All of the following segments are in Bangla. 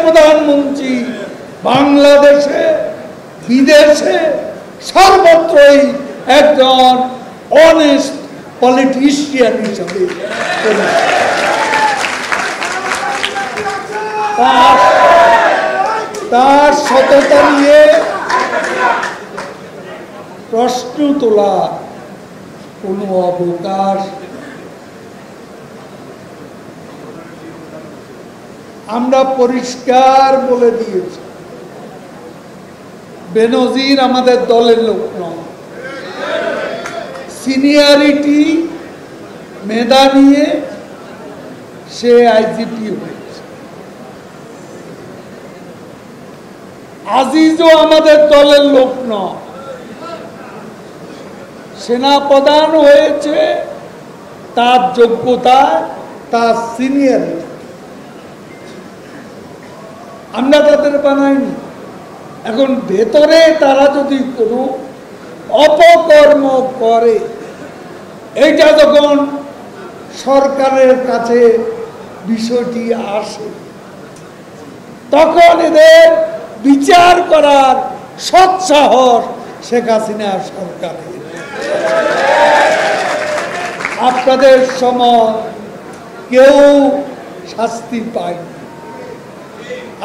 প্রধানমন্ত্রী বাংলাদেশে বিদেশে সর্বত্রই একজন অনেস্ট পলিটিশিয়ান হিসেবে তার সততা নিয়ে প্রশ্ন তোলা কোনো অবকাশ আমরা পরিষ্কার বলে দিয়েছি, বেনজির আমাদের দলের লোক নয়। সিনিয়রিটি মেধা নিয়ে সে আইজিপি হয়েছে। আজিজও আমাদের দলের লোক নয়, সেনাপ্রধান হয়েছে তার যোগ্যতা, তার সিনিয়রিটি। আমরা তাদের বানাইনি। এখন ভেতরে তারা যদি কোনো অপকর্ম করে, এইটা যখন সরকারের কাছে বিষয়টি আসে, তখন এদের বিচার করার সৎসাহস শেখ হাসিনা সরকারের। আপনাদের সময় কেউ শাস্তি পায়নি।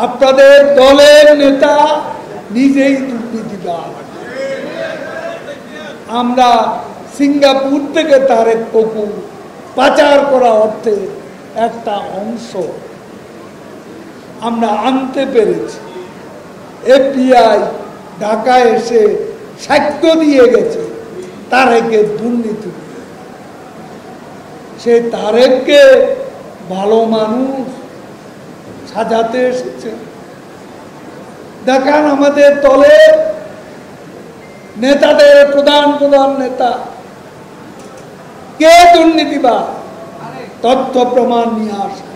আপনাদের দলের নেতা নিজেই দুর্নীতিবাজ। আমরা সিঙ্গাপুর থেকে তারেক কপু পাচার করা অর্থে একটা অংশ আমরা আনতে পেরেছি। এফবিআই ঢাকায় এসে সাক্ষ্য দিয়ে গেছে তারেকের দুর্নীতি। সে তারেককে ভালো মানুষ সাজাতে এসেছে। দেখান আমাদের দলে নেতাদের প্রধান নেতা কে দুর্নীতিবাজ, তথ্য প্রমাণ নিয়ে আসে।